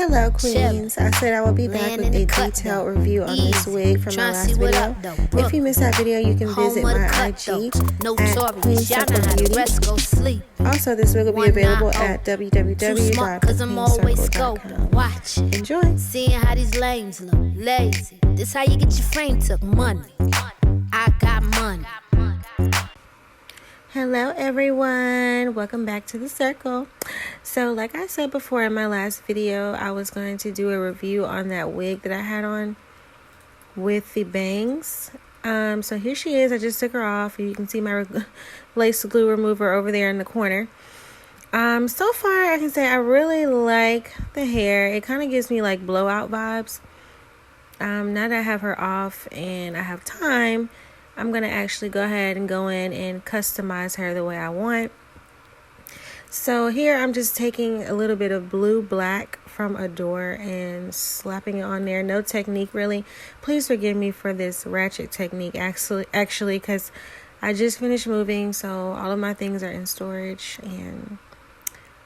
Hello queens, I said I will be back with a detailed review on this wig from my last video. If you missed that video, you can visit my IG at Queen Circle Beauty. Also, this wig will be available at www.queencircle.com. Enjoy! Seeing how these lames look lazy. This how you get your frame took. Money. I got money. Hello everyone, welcome back to the circle. So like I said before in my last video, I was going to do a review on that wig that I had on with the bangs. So here she is. I just took her off. You can see my lace glue remover over there in the corner. So far I can say I really like the hair. It kind of gives me like blowout vibes. Now that I have her off and I have time, I'm going to actually go ahead and go in and customize her the way I want. So here I'm just taking a little bit of blue black from Adore and slapping it on there. No technique really. Please forgive me for this ratchet technique actually because I just finished moving, so all of my things are in storage and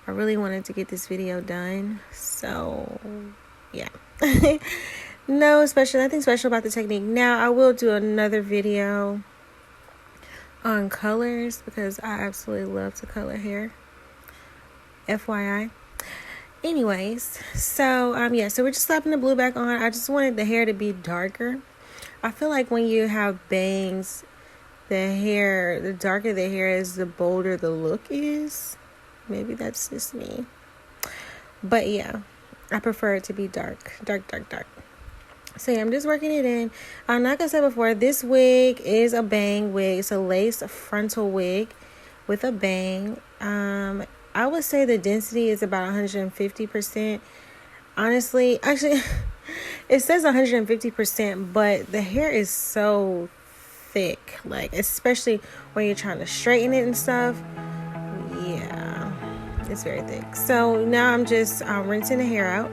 I really wanted to get this video done. So yeah. Nothing special about the technique. Now I will do another video on colors because I absolutely love to color hair. FYI. Anyways, so so we're just slapping the blue back on. I just wanted the hair to be darker. I feel like when you have bangs, the darker the hair is, the bolder the look is. Maybe that's just me. But yeah, I prefer it to be dark. So yeah, I'm just working it in. Like I said before, this wig is a bang wig. It's a lace frontal wig with a bang. I would say the density is about 150%. Honestly, actually, it says 150%, but the hair is so thick. Like, especially when you're trying to straighten it and stuff. Yeah, it's very thick. So now I'm just rinsing the hair out.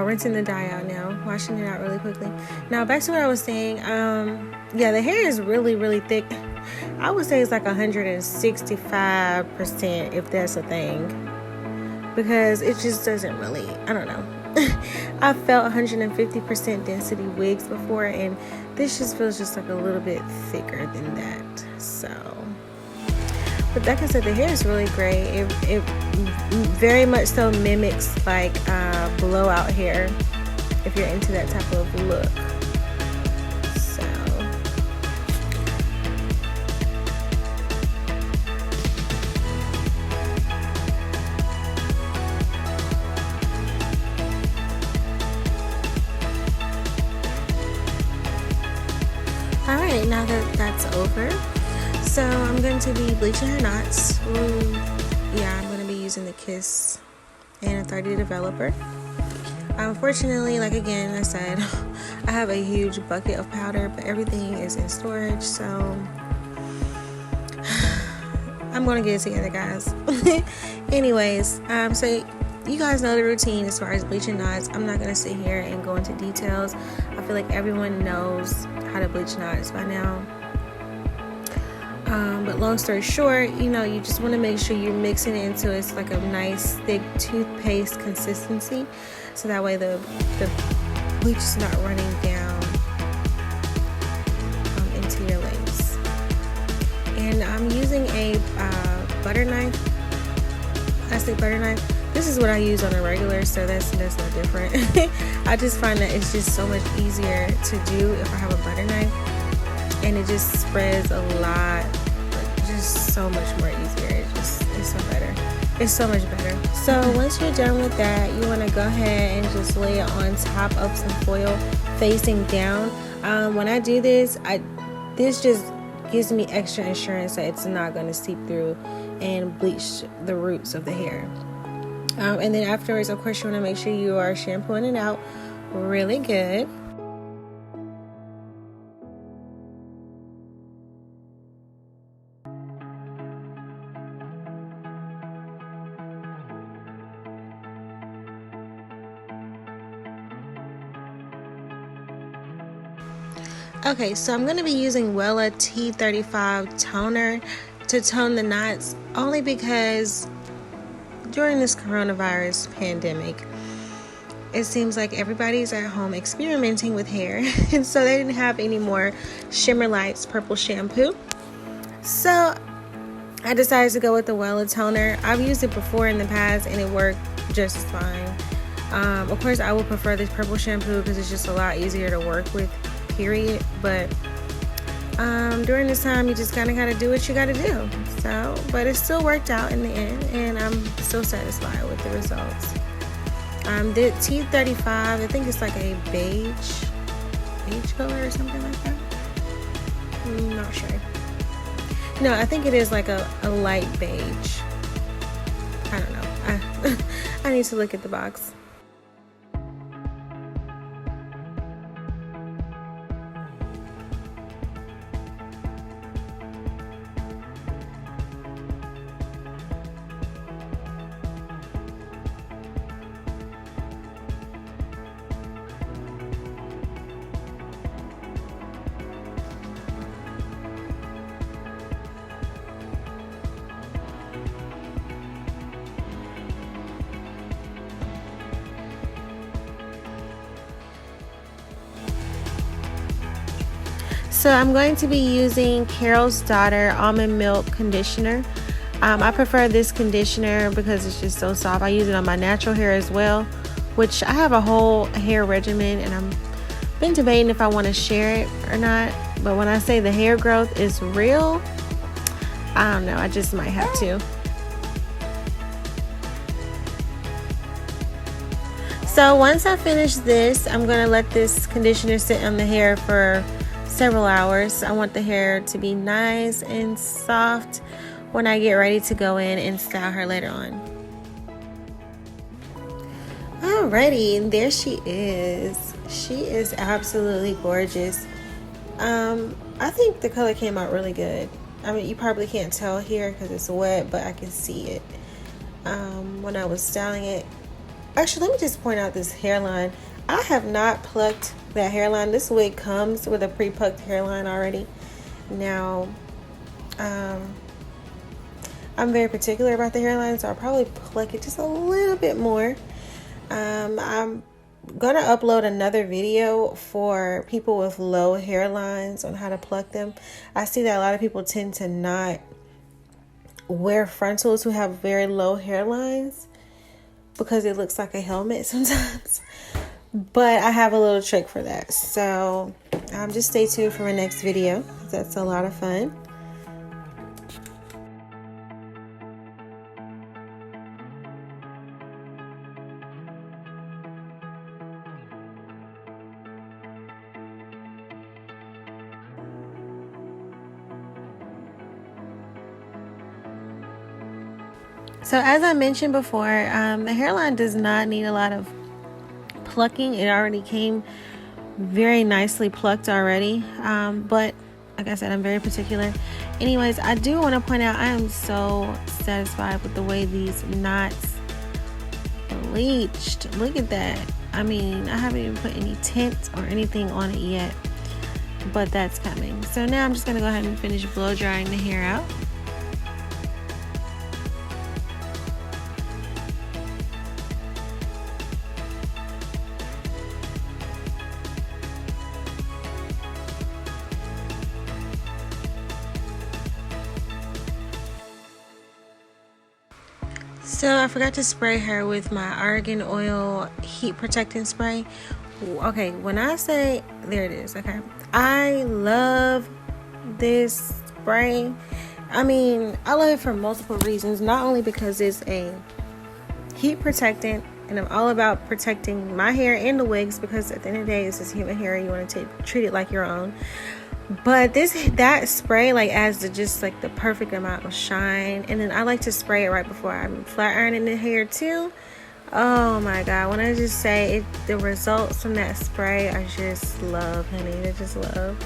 Rinsing the dye out now, washing it out really quickly. Now back to what I was saying. The hair is really thick. I would say it's like 165%, if that's a thing, because it just doesn't really, I don't know. I felt 150% density wigs before, and this just feels just like a little bit thicker than that. So, but like I said, the hair is really great. It very much so mimics like blowout hair if you're into that type of look. So alright, now that that's over, so I'm going to be bleaching her knots. I'm going to be using the Kiss and a 30 developer. Unfortunately, like again I said, I have a huge bucket of powder, but everything is in storage, so I'm gonna get it together, guys. Anyways, so you guys know the routine as far as bleaching knots. I'm not gonna sit here and go into details. I feel like everyone knows how to bleach knots by now. But long story short, you just want to make sure you're mixing it into it's like a nice thick toothpaste consistency, so that way the bleach is not running down into your lace. And I'm using a butter knife. I say butter knife. This is what I use on a regular, so that's no different. I just find that it's just so much easier to do if I have a butter knife, and it just spreads a lot. Just so much more easier. It's so much better. So once you're done with that, you want to go ahead and just lay it on top of some foil facing down. When I do this, this just gives me extra insurance that it's not going to seep through and bleach the roots of the hair. And then afterwards, of course, you want to make sure you are shampooing it out really good. Okay, so I'm going to be using Wella T35 toner to tone the knots, only because during this coronavirus pandemic, it seems like everybody's at home experimenting with hair. And so they didn't have any more Shimmer Lights purple shampoo. So I decided to go with the Wella toner. I've used it before in the past and it worked just fine. Of course, I would prefer this purple shampoo because it's just a lot easier to work with, period. But during this time, you just kind of got to do what you got to do. So, but it still worked out in the end, and I'm still satisfied with the results. The T35, I think it's like a beige color or something like that. I'm not sure. No, I think it is like a light beige. I don't know. I need to look at the box. So I'm going to be using Carol's Daughter Almond Milk Conditioner. I prefer this conditioner because it's just so soft. I use it on my natural hair as well, which I have a whole hair regimen, and I've been debating if I want to share it or not. But when I say the hair growth is real, I don't know, I just might have to. So once I finish this, I'm going to let this conditioner sit on the hair for several hours. I want the hair to be nice and soft when I get ready to go in and style her later on. Alrighty, there she is. She is absolutely gorgeous. I think the color came out really good. I mean, you probably can't tell here because it's wet, but I can see it when I was styling it. Actually, let me just point out this hairline. I have not plucked that hairline. This wig comes with a pre-plucked hairline already. Now, I'm very particular about the hairline, so I'll probably pluck it just a little bit more. I'm gonna upload another video for people with low hairlines on how to pluck them. I see that a lot of people tend to not wear frontals who have very low hairlines because it looks like a helmet sometimes. But I have a little trick for that. So just stay tuned for my next video. That's a lot of fun. So as I mentioned before, the hairline does not need a lot of plucking. It already came very nicely plucked already, but like I said, I'm very particular. Anyways, I do want to point out I am so satisfied with the way these knots bleached. Look at that. I mean, I haven't even put any tint or anything on it yet, but that's coming. So now I'm just going to go ahead and finish blow drying the hair out. So I forgot to spray her with my argan oil heat protecting spray. Okay, when I say, there it is, okay. I love this spray. I mean, I love it for multiple reasons. Not only because it's a heat protectant, and I'm all about protecting my hair and the wigs, because at the end of the day, this is human hair. You want to treat it like your own. But that spray like adds to just like the perfect amount of shine. And then I like to spray it right before I'm flat ironing the hair too. Oh my god, when I just say it, the results from that spray, I just love, honey. I just love.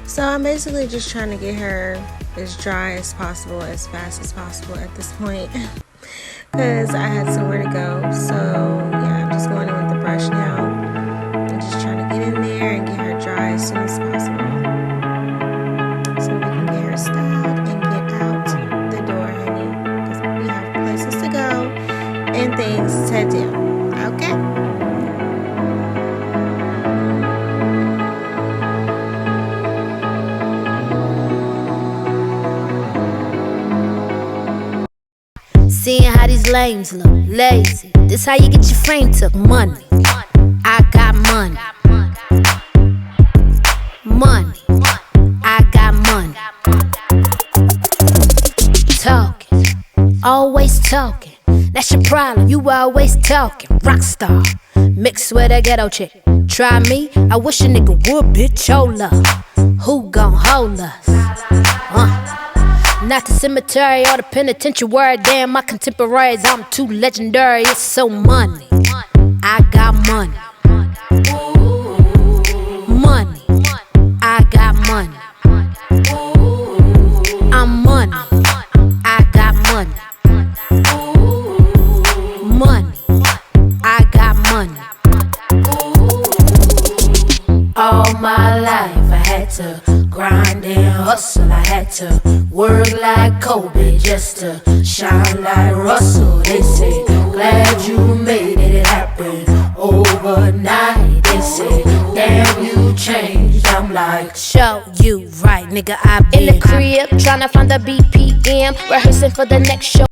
So I'm basically just trying to get her as dry as possible, as fast as possible at this point. Because I had somewhere to go. So yeah, I'm just going in with the brush now. I'm just trying to get in there and get her dry flames look lazy. This how you get your frame took. Money, I got money. Money, I got money. Talking, always talking. That's your problem, you always talking. Rockstar, mixed with a ghetto chick. Try me, I wish a nigga would, bitch, your love. Who gon' hold us? Not the cemetery or the penitentiary. Damn, my contemporaries, I'm too legendary. It's so money, I got money. Money, I got money. I'm money, I got money. Money, I got money. All my life I had to grind and hustle. I had to work like Kobe just to shine like Russell. They say, glad you made it happen overnight. They say, damn, you changed. I'm like, show you right, nigga. I've been in the crib tryna find the BPM, rehearsing for the next show.